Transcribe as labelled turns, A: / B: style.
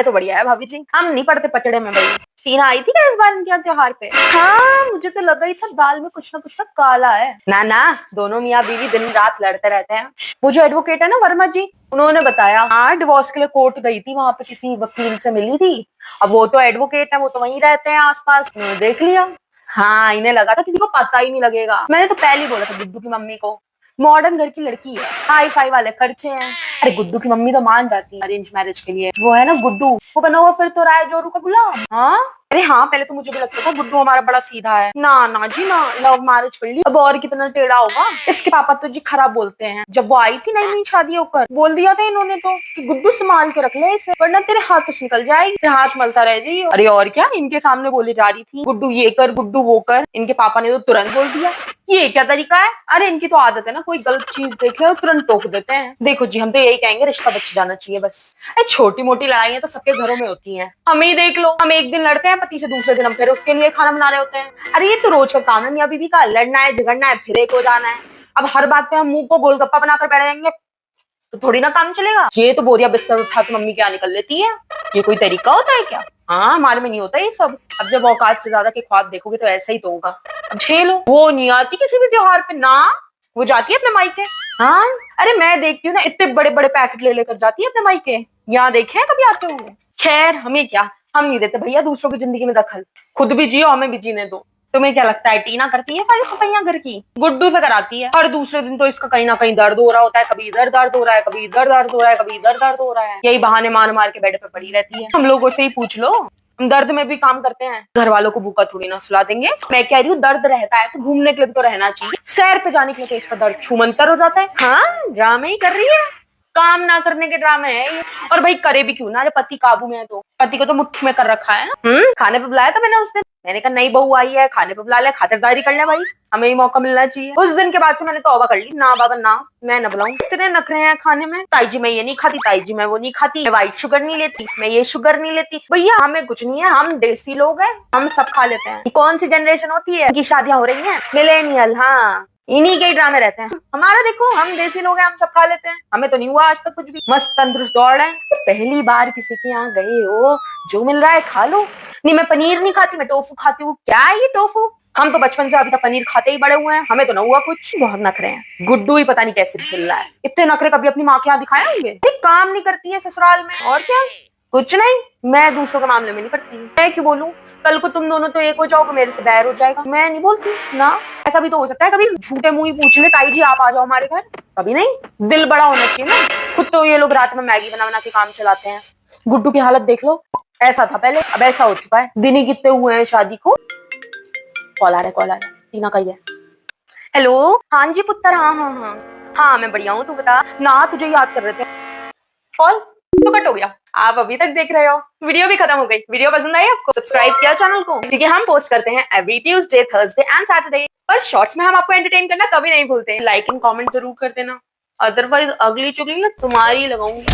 A: तुम्हारे तो बढ़िया है भाभी जी, हम नहीं पड़ते पचड़े में भाई। टीना आई थी क्या इस बार इनके त्योहार पे? हाँ, मुझे तो लगा ही था दाल में कुछ ना काला है। ना ना, दोनों मियाँ बीवी दिन रात लड़ते रहते हैं। वो जो एडवोकेट है ना वर्मा जी, उन्होंने बताया हाँ डिवोर्स के लिए कोर्ट गई थी, वहां पे किसी वकील से मिली थी। अब वो तो एडवोकेट है, वो तो वहीं रहते हैं आसपास, उन्होंने देख लिया। हाँ, इन्हें लगा था किसी को पता ही नहीं लगेगा। मैंने तो पहले ही बोला था गुड्डू की मम्मी को, मॉडर्न घर की लड़की है, हाई फाई वाले खर्चे हैं। अरे गुड्डू की मम्मी तो मान जाती है अरेंज मैरिज के लिए, वो है ना गुड्डू, वो बना हुआ फिर तो राय जोरू का गुलाम। हाँ अरे हाँ, पहले तो मुझे भी लगता था गुड्डू हमारा बड़ा सीधा है। ना ना जी ना, लव मैरिज कर ली, अब और कितना टेढ़ा होगा। इसके पापा तो जी खराब बोलते हैं, जब वो आई थी नई नई शादी होकर बोल दिया था इन्होंने तो कि गुड्डू संभाल के रख ले इसे, वरना तेरे हाथ से निकल जाएगी, तेरे हाथ मलता रह जाइए। अरे और क्या, इनके सामने बोली जा रही थी गुड्डू ये कर गुड्डू वो कर, इनके पापा ने तो तुरंत बोल दिया ये क्या तरीका है। अरे इनकी तो आदत है ना, कोई गलत चीज देख ले तुरंत टोक देते हैं। देखो जी, हम तो यही कहेंगे रिश्ता बच जाना चाहिए बस। छोटी मोटी लड़ाइयां तो सबके घरों में होती हैं, हमें ही देख लो, हम एक दिन लड़ते हैं पति से, दूसरे दिन हम फिर उसके लिए खाना बना रहे होते हैं। अरे ये तो रोज का काम है मियां बीवी का, लड़ना है झगड़ना है फिर एक हो जाना है। अब हर बात पे हम मुंह को गोलगप्पा बनाकर बैठ जाएंगे तो थोड़ी ना काम चलेगा। ये तो बोरिया बिस्तर उठा के मम्मी क्या निकल लेती है, ये कोई तरीका होता है क्या? हाँ, हमारे में नहीं होता ये सब। अब जब औकात से ज्यादा के ख्वाब देखोगे तो ऐसा ही तो होगा। अब झेलो। वो नहीं आती किसी भी त्योहार पे ना, वो जाती है अपने मायके। हाँ अरे मैं देखती हूँ ना, इतने बड़े बड़े पैकेट ले लेकर जाती है अपने मायके, यहाँ देखे हैं कभी आते हुए? खैर हमें क्या, हम नहीं देते भैया दूसरों की जिंदगी में दखल, खुद भी जियो हमें भी जीने दो। तुम्हें क्या लगता है टीना करती है सारी सफाइयां घर की? गुड्डू से कराती है, और दूसरे दिन तो इसका कहीं ना कहीं दर्द हो रहा होता है, कभी इधर दर्द हो रहा है, कभी इधर दर्द हो रहा है, कभी इधर दर्द हो रहा है। यही बहाने मार मार के बेड पे पड़ी रहती है। हम लोगों से ही पूछ लो, हम दर्द में भी काम करते हैं, घर वालों को भूखा थोड़ी ना सुला देंगे। मैं कह रही हूँ दर्द रहता है तो घूमने के लिए भी तो रहना चाहिए, सैर पे जाने के लिए तो इसका दर्द छूमंतर हो जाता है। हाँ ड्रामे ही कर रही है, काम ना करने के ड्रामे है ये। और भाई करे भी क्यों ना, जब पति काबू में है तो। पति को तो मुट्ठी में कर रखा है ना। खाने पे बुलाया था मैंने उस दिन, मैंने कहा नई बहू आई है खाने पे बुला ले, खातिरदारी कर ले भाई, हमें ही मौका मिलना चाहिए। उस दिन के बाद से मैंने तौबा कर ली, ना बाबा ना, मैं न बुलाऊं। इतने नखरे हैं खाने में, ताई जी मैं ये नहीं खाती, ताई जी मैं वो नहीं खाती, मैं व्हाइट शुगर नहीं लेती, मैं ये शुगर नहीं लेती। भैया हमें कुछ नहीं है, हम देसी लोग हैं, हम सब खा लेते हैं। कौन सी जनरेशन होती है कि शादियां हो रही हैं, मिलेनियल। हाँ इन्हीं के ड्रामे रहते हैं। हमारा देखो, हम देसी लोग हैं, हम सब खा लेते हैं, हमें तो नहीं हुआ आज तक कुछ भी, मस्त तंदुरुस्त दौड़ है। पहली बार किसी के यहाँ गए हो, जो मिल रहा है खा लो। नहीं मैं पनीर नहीं खाती, मैं टोफू खाती हूँ। क्या है ये टोफू? हम तो बचपन से अभी तक पनीर खाते ही बड़े हुए हैं, हमें तो ना हुआ कुछ। बहुत नखरे हैं, गुड्डू ही पता नहीं कैसे मिल रहा है। इतने नखरे कभी अपनी माँ के यहाँ दिखाए होंगे? काम नहीं करती है ससुराल में, और क्या कुछ नहीं। मैं दूसरों के मामले में नहीं पड़ती, मैं क्यों बोलूं? कल को तुम दोनों तो एक हो जाओगे, मेरे से बैर हो जाएगा, मैं नहीं बोलती ना। ऐसा भी तो हो सकता है कभी झूठे मुंह ही पूछ ले ताई जी आप आ जाओ हमारे घर, कभी नहीं। दिल बड़ा होना चाहिए ना। खुद तो ये लोग रात में मैगी बना बना के काम चलाते हैं। गुड्डू की हालत देख लो, ऐसा था पहले, अब ऐसा हो चुका है। दिन ही कितने हुए हैं शादी को। कॉल आ रहा है, टीना का ही है। हेलो हाँ जी पुत्र, हाँ हाँ हाँ हाँ मैं बढ़िया हूँ, तू बता ना, तुझे याद कर रहे थे। कॉल तो कट हो गया, आप अभी तक देख रहे हो, वीडियो भी खत्म हो गई। वीडियो पसंद आई आपको? सब्सक्राइब किया चैनल को, क्योंकि हम पोस्ट करते हैं every Tuesday, Thursday and Saturday. पर शॉर्ट्स में हम आपको एंटरटेन करना कभी नहीं भूलते। लाइक एंड कमेंट जरूर कर देना, अदरवाइज अगली चुगली ना तुम्हारी लगाऊंगी।